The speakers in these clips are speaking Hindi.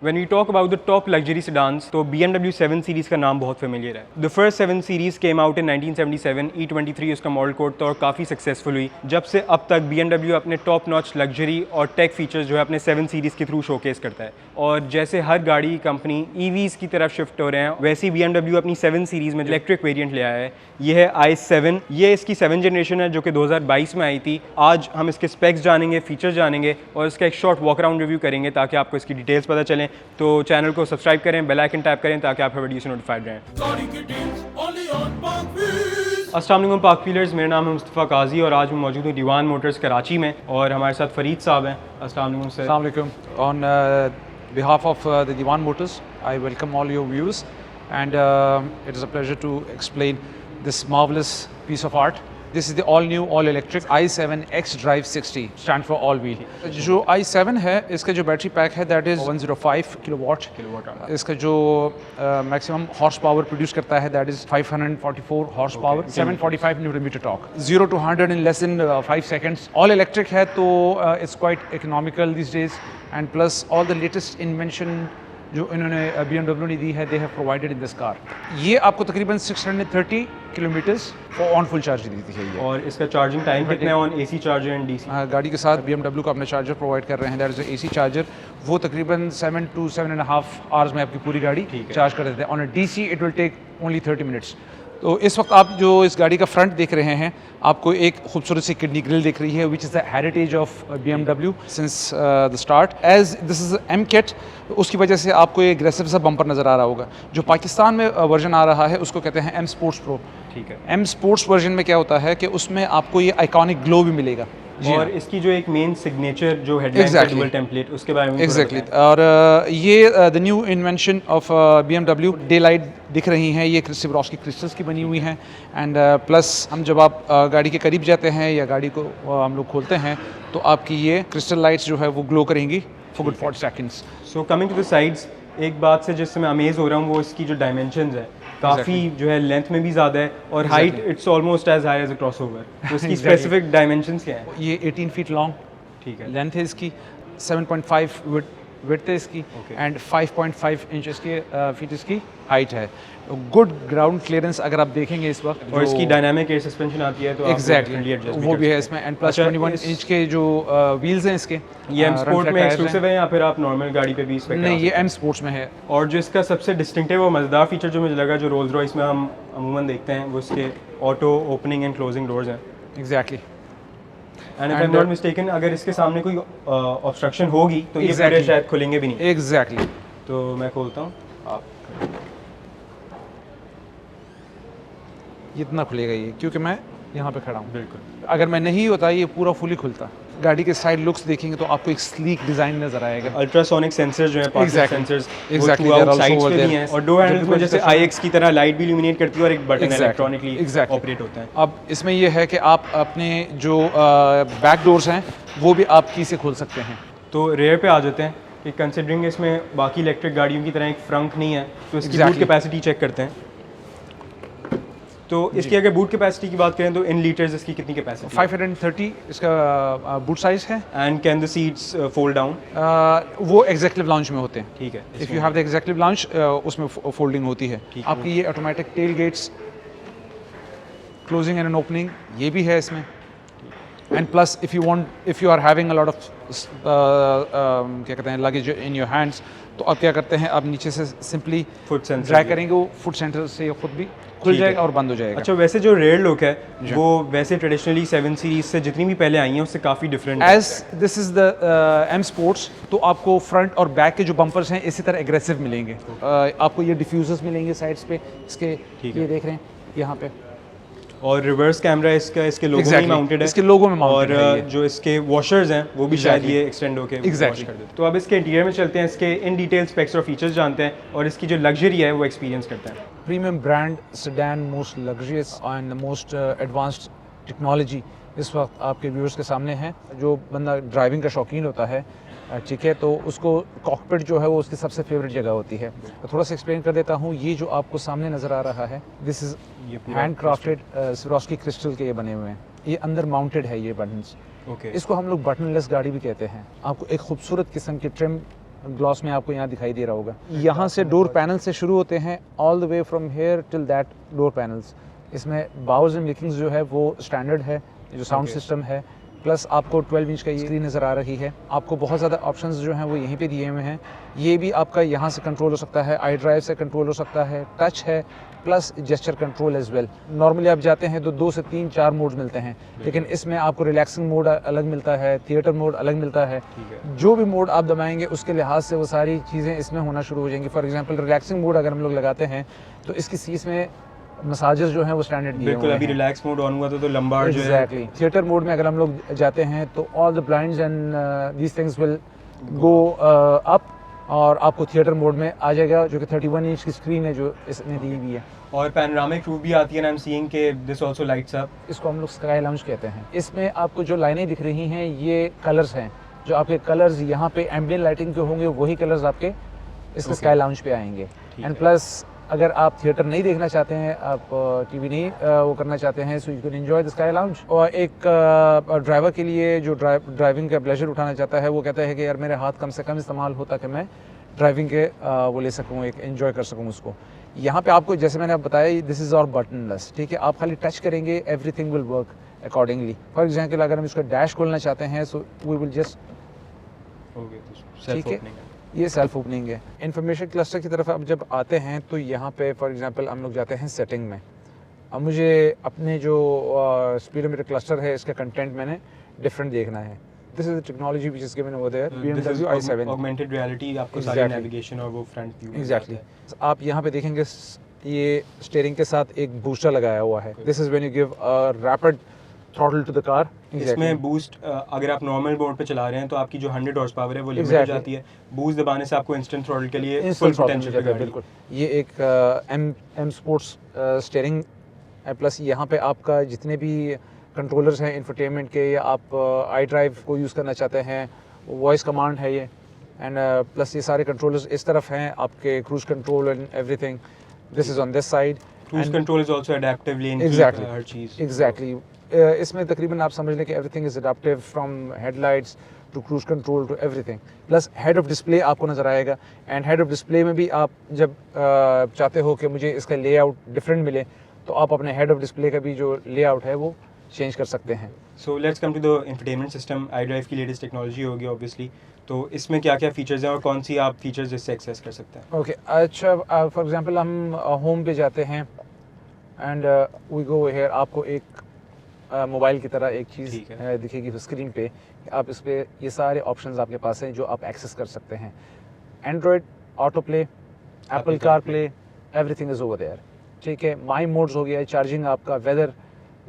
When we talk about the top luxury sedans, तो BMW 7 Series का नाम बहुत familiar है. The first 7 Series came out in 1977, E23 उसका मॉडल कोड था और काफ़ी सक्सेसफुल हुई. जब से अब तक BMW अपने टॉप नॉच लग्जरी और टेक फीचर्स जो है अपने 7 सीरीज़ के थ्रू शोकेस करता है. और जैसे हर गाड़ी कंपनी EVs की तरफ शिफ्ट हो रहे हैं, वैसे ही BMW अपनी 7 सीरीज़ में इलेक्ट्रिक वेरिएंट ले आया है. ये है i7. ये इसकी 7 जनरेशन है जो कि 2022 में आई थी. आज हम इसके स्पेक्स जानेंगे, फीचर्स जानेंगे और इसका एक शॉर्ट वॉक अराउंड रिव्यू करेंगे ताकि आपको इसकी डिटेल्स पता चलें. तो चैनल को सब्सक्राइब करें, बेल आइकन टैप करें ताकि आप हर वीडियो से नोटिफाइड रहें. अस्सलाम वालेकुम पाक फीलर्स, मेरा नाम है मुस्तफ़ा काजी और आज मैं मौजूद हूँ दीवान मोटर्स कराची में और हमारे साथ फरीद साहब हैं. अस्सलाम वालेकुम सर. अस्सलाम वालेकुम. On behalf of the Diwan Motors, I welcome all your viewers and it is a pleasure to explain this marvelous piece of art. This is the all new all electric i7 X Drive 60, stand for all wheel. जो i7 है इसका जो बैटरी पैक है that is 105 किलोवाट. इसका जो मैक्सिमम हॉर्स पावर प्रोड्यूस करता है that is 544 horse power, 745 newton metre torque. 0 to 100 in less than 5 seconds. All electric है तो it's quite economical these days and plus all the latest invention जो इन्होंने BMW ने दी है they have provided in this car. ये आपको तकरीबन 630 किलोमीटर्स ऑन फुल चार्ज देती है ये. और इसका चार्जिंग टाइम कितना है on AC charger and DC? गाड़ी के साथ BMW को अपना चार्जर प्रोवाइड कर रहे हैं, दैट इज AC चार्जर. वो तकरीबन 7 to 7.5 आवर्स में आपकी पूरी गाड़ी चार्ज कर देते हैं. On DC it will take only 30 minutes. तो इस वक्त आप जो इस गाड़ी का फ्रंट देख रहे हैं, आपको एक खूबसूरत सी किडनी ग्रिल दिख रही है which is the heritage of BMW since the start. As this is M kit, उसकी वजह से आपको एक एग्रेसिव सा बम्पर नज़र आ रहा होगा. जो पाकिस्तान में वर्जन आ रहा है उसको कहते हैं M Sports Pro. ठीक है. M Sports वर्जन में क्या होता है कि उसमें आपको ये आइकॉनिक ग्लो भी मिलेगा. और इसकी जो एक मेन सिग्नेचर जो हेडलाइन का डुअल टेम्पलेट, उसके बारे में एग्जैक्टली. और ये the new invention of BMW day light दिख रही हैं, ये सिवरोस्की क्रिस्टल्स की बनी हुई हैं. एंड प्लस हम जब आप गाड़ी के करीब जाते हैं या गाड़ी को हम लोग खोलते हैं तो आपकी ये क्रिस्टल लाइट्स जो है वो ग्लो करेंगी for good 40 seconds. So coming to the sides, एक बात से जिससे मैं अमेज हो रहा हूँ वो इसकी जो डायमेंशंस है, काफ़ी जो है लेंथ में भी ज़्यादा है और height it's almost as high as a crossover. तो इसकी स्पेसिफिक डायमेंशंस क्या है? ये 18 फीट लॉन्ग ठीक है लेंथ है इसकी, 7.5 विड्थ है इसकी एंड 5.5 इंच इसकी फीट इसकी हाइट है. गुड ग्राउंड क्लियरेंस अगर आप देखेंगे इस वक्त. और इसकी डायनामिक एयर सस्पेंशन आती है तो एग्जैक्टली वो भी है इसमें. एंड प्लस 21 इंच के जो व्हील्स हैं इसके. ये M स्पोर्ट में एक्सक्लूसिव है या फिर आप नॉर्मल गाड़ी पे भी इस पे? नहीं, ये M स्पोर्ट्स में है. और जो इसका सबसे डिस्टिंक्टिव और मज़ेदार फीचर जो मुझे लगा, जो रोल्स रॉयस में हम अमूमन देखते हैं, वो इसके auto opening and closing doors हैं. Exactly. And if I am not mistaken, अगर इसके सामने कोई ऑब्स्ट्रक्शन होगी तो ये पूरे शायद खुलेंगे भी नहीं. एग्जैक्टली. तो मैं खोलता हूँ. आप इतना खुलेगा ये क्योंकि मैं यहाँ पे खड़ा हूँ. बिल्कुल. अगर मैं नहीं होता ये पूरा फुली खुलता. गाड़ी के साइड लुक्स देखेंगे तो आपको एक स्लीक डिजाइन नजर आएगा. अल्ट्रासोनिक सेंसर्स जो है, पार्किंग सेंसर्स एग्जैक्टली साइड्स पे भी हैं और डोर हैंडल्स में जैसे iX की तरह लाइट भी इल्यूमिनेट करती है और एक बटन इलेक्ट्रॉनिकली ऑपरेट होता है. अब इसमें ये है कि आप अपने जो बैक डोर्स हैं वो भी आप की से खोल सकते हैं. तो रेयर पे आ जाते हैं कि कंसिडरिंग इसमें बाकी इलेक्ट्रिक गाड़ियों की तरह एक फ्रंक नहीं है, तो इसकी बूट कैपेसिटी चेक करते हैं. तो इसकी अगर बूट कैपेसिटी की बात करें तो इन लीटर्स इसकी कितनी कैपेसिटी? 530 इसका बूट साइज है. And can the seats fold down? वो एग्जेक्टिव लाउंज में होते हैं. ठीक है. If you have the executive lounge उसमें फोल्डिंग होती है. आपकी ये automatic tail gates closing and opening ये भी है इसमें. And plus if you are having a lot of क्या कहते हैं लगेज इन योर हैंड्स, तो आप क्या करते हैं, आप नीचे से सिंपली फुट सेंसर ड्रैग करेंगे, वो फुट सेंटर से खुद भी खुल जाएगा और बंद हो जाएगा. अच्छा, वैसे जो रेयर लुक है वो वैसे ट्रेडिशनली 7 सीरीज से जितनी भी पहले आई हैं उससे काफ़ी डिफरेंट है. As this is the M sports, तो आपको फ्रंट और बैक के जो बम्पर्स हैं इसी तरह एग्रेसिव मिलेंगे. आपको ये डिफ्यूजर्स मिलेंगे साइड्स पे इसके, ये देख रहे हैं यहाँ पे. और रिवर्स कैमरा इसका इसके लोगो में माउंटेड है. इसके लोगो में माउंटेड है. और जो इसके वॉशर्स हैं वो भी शायद ये एक्सटेंड होके वॉश कर देते. तो अब इसके इंटीरियर में चलते हैं, इसके इन डिटेल स्पेक्स और फीचर्स जानते हैं और इसकी जो लग्जरी है वो एक्सपीरियंस करते हैं. Premium brand sedan, most luxurious and most advanced technology इस वक्त आपके व्यूअर्स के सामने है. जो बंदा ड्राइविंग का शौकीन होता है, ठीक है, तो उसको कॉकपिट जो है वो उसकी सबसे फेवरेट जगह होती है. तो थोड़ा सा एक्सप्लेन कर देता हूँ. ये जो आपको सामने नज़र आ रहा है, this is hand crafted Swarovski crystal के ये बने हुए हैं. ये अंदर माउंटेड है ये बटन्स. इसको हम लोग बटनलेस गाड़ी भी कहते हैं. आपको एक खूबसूरत किस्म की ट्रिम ग्लॉस में आपको यहाँ दिखाई दे रहा होगा। यहाँ से डोर पैनल से शुरू होते हैं all the way from here till that door panels. इसमें बाउल्स एंड मेकिंग्स जो है वो स्टैंडर्ड है, जो साउंड सिस्टम है, प्लस आपको 12 इंच का ये स्क्रीन नज़र आ रही है। आपको बहुत ज़्यादा ऑप्शंस जो हैं वो यहीं पे दिए हुए हैं। ये भी आपका यहाँ से कंट्रोल हो सकता है, आई ड्राइव से कंट्रोल हो सकता है, टच है, plus gesture control as well. Normally आप जाते हैं तो 2 से 3 4 मोड्स मिलते हैं, लेकिन इसमें आपको रिलैक्सिंग मोड अलग मिलता है, थिएटर मोड अलग मिलता है। जो भी मोड आप दबाएंगे उसके लिहाज से वो सारी चीज़ें इसमें होना शुरू हो जाएंगी। फॉर एग्जांपल रिलैक्सिंग मोड अगर हम लोग लगाते हैं तो इसकी सीट्स में मसाजेस जो हैं वो स्टैंडर्ड दिए बिल्कुल। हुए अभी हैं। रिलैक्स मोड ऑन हुआ तो लंबार जो है एग्जैक्टली। थिएटर मोड में अगर हम लोग जाते हैं तो all the blinds and these things will go up, और आपको थिएटर मोड में आ जाएगा, जो कि 31 इंच की स्क्रीन है जो इसमें दी हुई है। और पैनोरामिक रूफ भी आती है, आई एम सीइंग के दिस आल्सो लाइट्स अप। इसको हम लोग स्काई लाउंज कहते हैं। इसमें आपको जो लाइनें दिख रही हैं ये कलर्स हैं, जो आपके कलर्स यहाँ पे एम्बिएंट लाइटिंग के होंगे वही कलर्स आपके इसके स्काई लाउंज पे आएंगे। एंड प्लस अगर आप थिएटर नहीं देखना चाहते हैं, आप टीवी नहीं वो करना चाहते हैं, so you can enjoy the sky lounge. और एक ड्राइवर के लिए जो ड्राइविंग का प्लेजर उठाना चाहता है वो कहता है कि यार मेरे हाथ कम से कम इस्तेमाल होता कि मैं ड्राइविंग के वो ले सकूँ, एक एंजॉय कर सकूँ उसको। यहाँ पे आपको जैसे मैंने आप बताया दिस इज़ और बटनलेस, ठीक है। आप खाली टच करेंगे, everything will work accordingly. For example अगर हम इसका डैश खोलना चाहते हैं सो वी विल जस्ट, ठीक है, ये सेल्फ ओपनिंग है। इन्फॉर्मेशन क्लस्टर की तरफ अब जब आते हैं तो यहाँ पे फॉर एग्जांपल हम लोग जाते हैं सेटिंग में। अब मुझे अपने जो स्पीडोमीटर क्लस्टर है इसका कंटेंट मैंने डिफरेंट देखना है। This is the technology which is given over there, BMW i7 augmented reality, आपको सारी नेविगेशन और वो फ्रंट व्यू। एग्जैक्टली। आप यहाँ पे देखेंगे ये स्टीयरिंग के साथ एक बूस्टर लगाया हुआ है। This is when you give a rapid throttle to the car. इसमें बूस्ट अगर आप नॉर्मल मोड पे चला रहे हैं तो आपकी जो 100 हॉर्स पावर है वो लिमिट हो जाती है। बूस्ट दबाने से आपको इंस्टेंट थ्रॉटल के लिए फुल पोटेंशियल पे गाड़ी। बिल्कुल। ये एक एम स्पोर्ट्स स्टीयरिंग प्लस यहाँ पे आपका जितने भी कंट्रोलर्स हैं इंफोटेनमेंट के, या आप आई ड्राइव को यूज़ करना चाहते हैं, वॉइस कमांड है ये, एंड प्लस ये सारे कंट्रोलर्स इस तरफ हैं, आपके cruise control and everything this is on this side. Cruise control is also adaptive lane, exactly हर चीज। एग्जैक्टली। इसमें तकरीबन आप समझ लें कि everything is adaptive from headlights to cruise control to everything. Plus head of display आपको नज़र आएगा, एंड हेड ऑफ डिस्प्ले में भी आप जब चाहते हो कि मुझे इसका लेआउट डिफरेंट मिले तो आप अपने हेड ऑफ डिस्प्ले का भी जो लेआउट है वो चेंज कर सकते हैं। So let's come to the infotainment system. IDrive की लेटेस्ट टेक्नोलॉजी होगी ऑब्वियसली, तो इसमें क्या क्या फीचर्स हैं और कौन सी आप फीचर्स इससे एक्सेस कर सकते हैं? ओके, अच्छा फॉर एग्जांपल हम होम पे जाते हैं एंड वी गो हियर, आपको एक मोबाइल की तरह एक चीज़ दिखेगी स्क्रीन पे, आप इस पर ये सारे ऑप्शंस आपके पास हैं जो आप एक्सेस कर सकते हैं। Android Auto play, Apple CarPlay, everything is over there, ठीक है। माई मोड्स हो गया, चार्जिंग आपका, वेदर,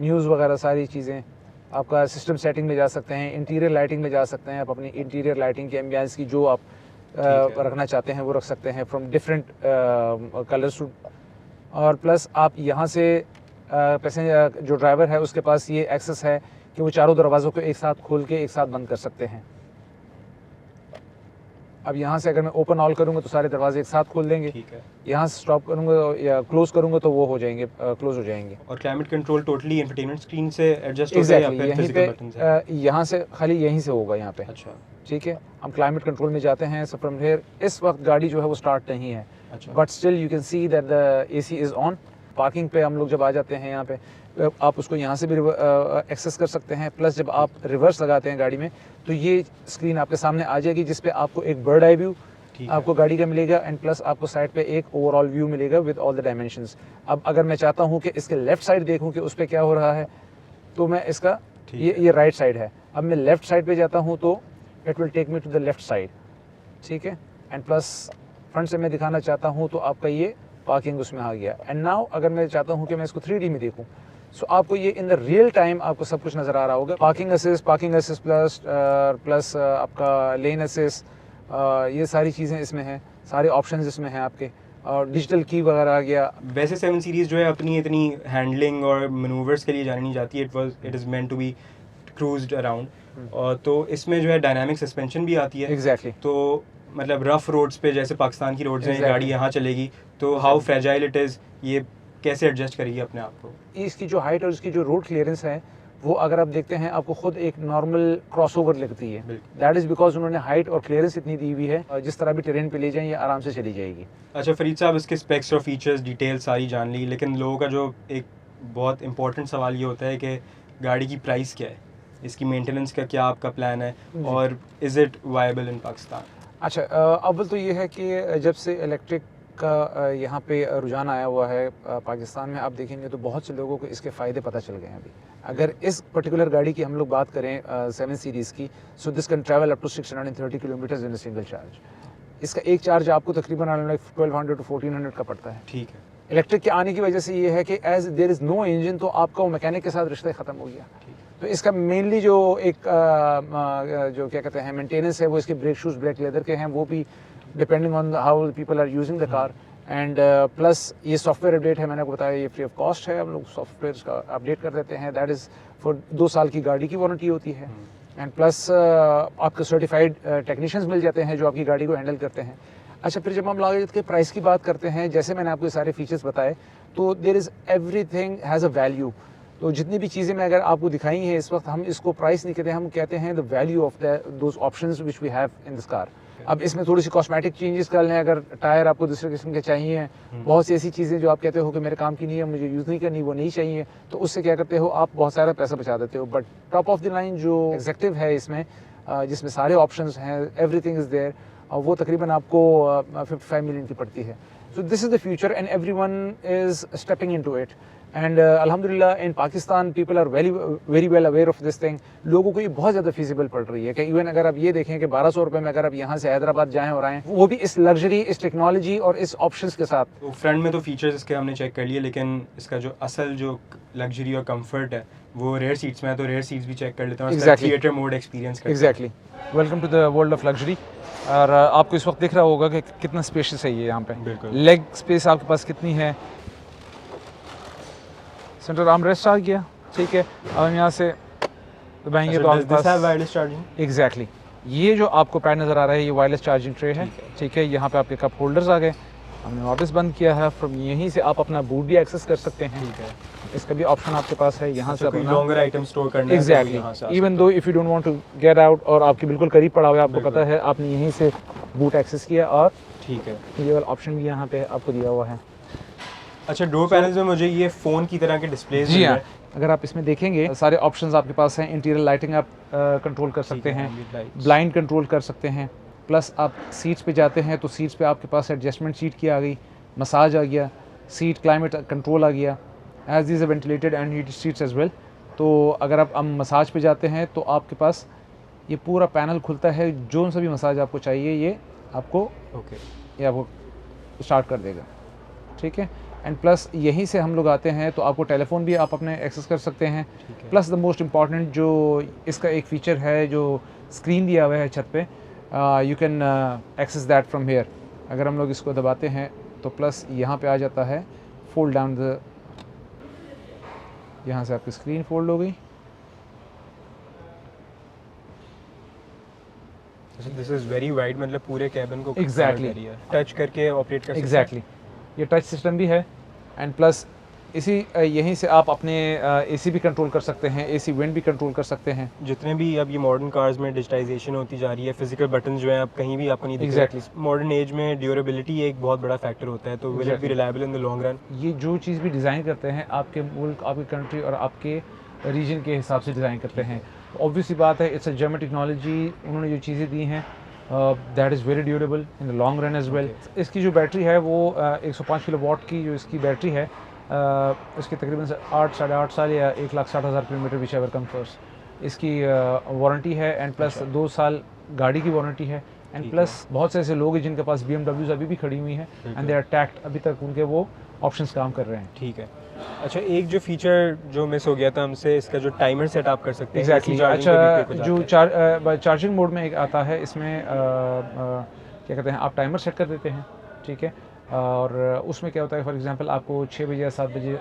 न्यूज़ वगैरह सारी चीज़ें। आपका सिस्टम सेटिंग में जा सकते हैं, इंटीरियर लाइटिंग में जा सकते हैं, आप अपनी इंटीरियर लाइटिंग की एम्बियंस की जो आप रखना चाहते हैं वो रख सकते हैं फ्रॉम डिफरेंट कलर्स टू। और प्लस आप यहाँ से पैसेंजर जो ड्राइवर है उसके पास ये एक्सेस है कि वो चारों दरवाज़ों को एक साथ खोल के एक साथ बंद कर सकते हैं। अब यहाँ से अगर मैं ओपन ऑल करूँगा तो सारे दरवाजे एक साथ खोल देंगे, ठीक है। यहाँ से स्टॉप करूँगा या क्लोज करूँगा तो वो हो जाएंगे, क्लोज हो जाएंगे। और climate control totally infotainment screen से एडजस्ट होता है या फिर फिजिकल बटन्स हैं? यहाँ से खाली यहीं से होगा यहाँ पे। अच्छा, ठीक है। हम क्लाइमेट कंट्रोल में जाते हैं, सो फ्रॉम हियर इस वक्त गाड़ी जो है वो स्टार्ट नहीं है, but still you can see that the AC is on. Parking पे हम लोग जब आ जाते हैं यहाँ पे आप उसको यहाँ से भी एक्सेस कर सकते हैं। प्लस जब आप रिवर्स लगाते हैं गाड़ी में तो ये स्क्रीन आपके सामने आ जाएगी जिस पे आपको एक बर्ड आई व्यू आपको गाड़ी का मिलेगा, एंड प्लस आपको साइड पे एक ओवरऑल व्यू मिलेगा विद ऑल द डायमेंशंस। अब अगर मैं चाहता हूँ कि इसके लेफ्ट साइड देखूँ कि उस पर क्या हो रहा है तो मैं इसका ये राइट साइड है, अब मैं लेफ्ट साइड पे जाता हूँ तो it will take me to the left side, ठीक है। एंड प्लस फ्रंट से मैं दिखाना चाहता हूँ तो आपका ये पार्किंग उसमें आ गया। एंड नाउ अगर मैं चाहता हूँ कि मैं इसको 3D में देखूँ सो आपको ये इन द रियल टाइम आपको सब कुछ नज़र आ रहा होगा। पार्किंग असिस्ट प्लस आपका लेन असिस्ट, ये सारी चीज़ें इसमें हैं, सारे ऑप्शंस इसमें हैं आपके, और डिजिटल की वगैरह आ गया। वैसे 7 सीरीज़ जो है अपनी इतनी हैंडलिंग और मनूवर्स के लिए जानी नहीं जाती, it is meant to be cruised around. और तो इसमें जो है डायनामिक सस्पेंशन भी आती है। एग्जैक्टली। तो मतलब रफ रोड्स पे जैसे पाकिस्तान की रोड्स हैं, गाड़ी यहाँ चलेगी तो हाउ फ्रेजाइल इट इज़, ये कैसे एडजस्ट करेगी अपने आप को? इसकी जो हाइट और इसकी जो रोड क्लियरेंस है वो अगर आप देखते हैं आपको खुद एक नॉर्मल क्रॉसओवर लगती है। दैट इज़ बिकॉज उन्होंने हाइट और क्लियरेंस इतनी दी हुई है, जिस तरह भी टेरेन पे ले जाएं ये आराम से चली जाएगी। अच्छा फरीद साहब, इसके स्पेक्स और फीचर्स डिटेल सारी जान ली, लेकिन लोगों का जो एक बहुत इंपॉर्टेंट सवाल ये होता है कि गाड़ी की प्राइस क्या है, इसकी मेंटेनेंस का क्या आपका प्लान है, और इज़ इट वायबल इन पाकिस्तान? अच्छा, अव्वल तो ये है कि जब से इलेक्ट्रिक का यहाँ पे रुझान आया हुआ है पाकिस्तान में, आप देखेंगे तो बहुत से लोगों को इसके फ़ायदे पता चल गए हैं अभी। अगर इस पर्टिकुलर गाड़ी की हम लोग बात करें 7 सीरीज़ की, so this can travel up to 630 kilometres in a single charge. इसका एक चार्ज आपको तकरीबन 1200 to 1400 का पड़ता है। ठीक है। इलेक्ट्रिक के आने की वजह से ये है कि as there is no engine, तो आपका वो मैकेनिक के साथ रिश्ता ख़त्म हो गया। तो इसका मेनली जो एक जो क्या कहते हैं मेंटेनेंस है, वो इसके ब्रेक शूज़ ब्लैक लेदर के हैं, वो भी depending on how people are using the car. And plus ये सॉफ्टवेयर अपडेट है, मैंने आपको बताया ये फ्री ऑफ कॉस्ट है, हम लोग सॉफ्टवेयर का अपडेट कर देते हैं। दैट इज़ फॉर 2 साल की गाड़ी की वारंटी होती है। एंड प्लस आपको सर्टिफाइड टेक्नीशियंस मिल जाते हैं जो आपकी गाड़ी को हैंडल करते हैं। अच्छा, फिर जब हम लागत के प्राइस की बात करते हैं, जैसे मैंने आपको सारे फीचर्स बताए, तो there is everything has a value. तो जितनी भी चीज़ें मैं अगर आपको दिखाई हैं इस वक्त, हम इसको प्राइस नहीं कहते, हम कहते हैं the value of those options which we have in this car. अब इसमें थोड़ी सी कॉस्मेटिक चेंजेस कर लें, अगर टायर आपको दूसरे किस्म के चाहिए, बहुत सी ऐसी चीज़ें जो आप कहते हो कि मेरे काम की नहीं है, मुझे यूज़ नहीं करनी, वो नहीं चाहिए, तो उससे क्या करते हो आप बहुत सारा पैसा बचा देते हो। But top of the line जो एग्जेक्टिव है इसमें, जिसमें सारे ऑप्शंस हैं, एवरीथिंग इज़ देयर, वो तकरीबन आपको 55 मिलियन की पड़ती है। So this is the future and everyone is stepping into it. And अल्हम्दुलिल्लाह in Pakistan people are very well aware of this thing. लोगों को ये बहुत ज़्यादा फीसिबल पड़ रही है कि इवन अगर आप ये देखें कि 1200 रुपये में अगर आप यहाँ से हैदराबाद जाएँ और आएँ, वो भी इस लग्जरी, इस टेक्नोलॉजी और इस ऑप्शंस के साथ। तो फ्रंट में तो फीचर्स इसके हमने चेक कर लिए, लेकिन इसका जो असल जो लग्जरी और कंफर्ट है वो रेयर सीट्स में है, तो रेयर सीट्स भी चेक कर लेते हैं। Exactly. थिएटर मोड एक्सपीरियंस करते हैं। Exactly. Welcome to the world of luxury. और आपको इस वक्त दिख रहा होगा कि कितना स्पेशियस है ये यहाँ पे। बिल्कुल। लेग स्पेस आपके पास कितनी है, सेंटर आर्मरेस्ट आ गया, ठीक है। अब हम यहाँ से दबाएंगे तो आपके पास वायरलेस चार्जिंग। एग्जैक्टली ये जो आपको पैड नज़र आ रहा है, ये वायरलेस चार्जिंग ट्रे है, ठीक है। यहाँ पे आपके कप होल्डर्स आ गए, हमने वापस बंद किया है। फ्रॉम यहीं से आप अपना बूट भी एक्सेस कर सकते हैं, ठीक है। इसका भी ऑप्शन आपके पास है, यहाँ से कोई अपना लॉन्गर आइटम स्टोर करना है। Exactly, even though if you don't want to get out, और आपकी बिल्कुल करीब पड़ा हुआ है, आपको पता है, आपने यहीं से बूट एक्सेस किया, और ठीक है, ये वाला ऑप्शन भी यहाँ पे आपको दिया हुआ है। अच्छा, डोर पैनल्स में मुझे ये फ़ोन की तरह के डिस्प्लेज जी हाँ, अगर आप इसमें देखेंगे सारे ऑप्शंस आपके पास हैं। इंटीरियर लाइटिंग आप कंट्रोल कर सकते हैं, ब्लाइंड कंट्रोल कर सकते हैं, प्लस आप सीट्स पे जाते हैं तो सीट्स पे आपके पास एडजस्टमेंट सीट की आ गई, मसाज आ गया, सीट क्लाइमेट कंट्रोल आ गया, as these ventilated and heated seats as well. तो अगर आप मसाज पे जाते हैं तो आपके पास ये पूरा पैनल खुलता है, जो सा भी मसाज आपको चाहिए ये आपको ये आपको स्टार्ट कर देगा, ठीक है। एंड प्लस यहीं से हम लोग आते हैं तो आपको टेलीफोन भी आप अपने एक्सेस कर सकते हैं। प्लस द मोस्ट इम्पॉर्टेंट जो इसका एक फ़ीचर है, जो स्क्रीन दिया हुआ है छत पे, you can access that from here. अगर हम लोग इसको दबाते हैं तो प्लस यहाँ पे आ जाता है फोल्ड डाउन द, यहाँ से आपकी स्क्रीन फोल्ड हो गई। दिस इज़ वेरी वाइड, मतलब पूरे कैबिन को एग्जैक्टली टच करके ऑपरेट कर सकते हैं। एग्जैक्टली, ये टच सिस्टम भी है। एंड प्लस इसी यहीं से आप अपने एसी भी कंट्रोल कर सकते हैं, एसी विंड भी कंट्रोल कर सकते हैं। जितने भी अब ये मॉडर्न कार्स में डिजिटाइजेशन होती जा रही है, फिजिकल बटन जो है अब कहीं भी आपको नहीं दिख Exactly. मॉडर्न एज में ड्यूरेबिलिटी एक बहुत बड़ा फैक्टर होता है, तो will it be reliable in the long run? ये जो चीज़ भी डिज़ाइन करते हैं आपके मुल्क, आपकी कंट्री और आपके रीजन के हिसाब से डिज़ाइन करते हैं। ऑब्वियसली बात है, इट्स अ जर्मन टेक्नोलॉजी, उन्होंने जो चीज़ें दी हैं that is very durable in the long run as well. इसकी जो बैटरी है वो 105 किलोवाट की जो इसकी बैटरी है, इसकी तकरीबन 8-8.5 साल या 1,60,000 kilometre which ever come first इसकी वारंटी है। एंड प्लस 2 साल गाड़ी की वारंटी है। एंड प्लस बहुत से ऐसे लोग हैं जिनके पास BMWs अभी भी खड़ी हुई हैं एंड दे आर टैक्ड, अभी तक उनके वो ऑप्शंस काम कर रहे हैं। ठीक है। अच्छा, एक जो फीचर जो मिस हो गया था हमसे, इसका जो टाइमर सेट आप कर सकते हैं। एग्जैक्टली, अच्छा जो चार्जिंग मोड में एक आता है, इसमें क्या कहते हैं, आप टाइमर सेट कर देते हैं, ठीक है। और उसमें क्या होता है, फॉर एग्जांपल आपको 6 बजे या 7 बजे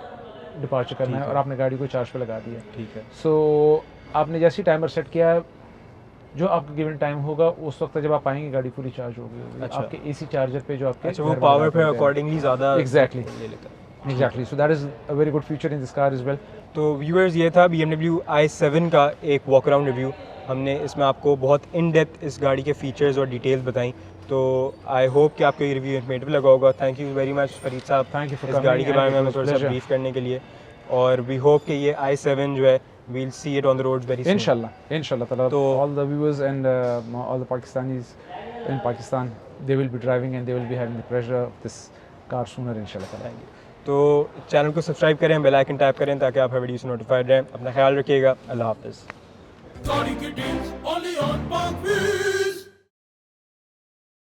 डिपार्चर करना है और आपने गाड़ी को चार्ज पे लगा दिया, ठीक है। सो आपने जैसे ही टाइमर सेट किया, जो आपका गिवन टाइम होगा उस वक्त जब आप आएंगे गाड़ी पूरी चार्ज होगी। अच्छा। आपके AC चार्जर पे जो आपके अच्छा, वो पावर पे अकॉर्डिंगली ज़्यादा एग्जैक्टली ले लेता है। Exactly. So that is a very good feature in this car as well. तो व्यूअर्स ये था BMW i7 का एक वॉक अराउंड रिव्यू। हमने इसमें आपको बहुत इन डेप्थ इस गाड़ी के फीचर्स और डिटेल्स बताई। तो आई होप कि आपको ये रिव्यू इन्फॉर्मेटिव लगा होगा। Thank you very much Farid साहब, Thank you for इस coming गाड़ी के and बारे it में हमें was थोड़ा सा pleasure. ब्रीफ करने के लिए। और वी होप कि ये i7 जो है we'll see it on the roads very soon. Inshallah ta'ala, So- all the viewers and all the Pakistanis in Pakistan, they will be driving and they will be having the pleasure of this car sooner, inshallah ta'ala. Thank you. तो चैनल को सब्सक्राइब करें, बेल आइकन टैप करें ताकि आप हर वीडियो से नोटिफाइड रहें। अपना ख्याल रखिएगा। अल्लाह हाफ़िज़। Starting it is only on Parkville.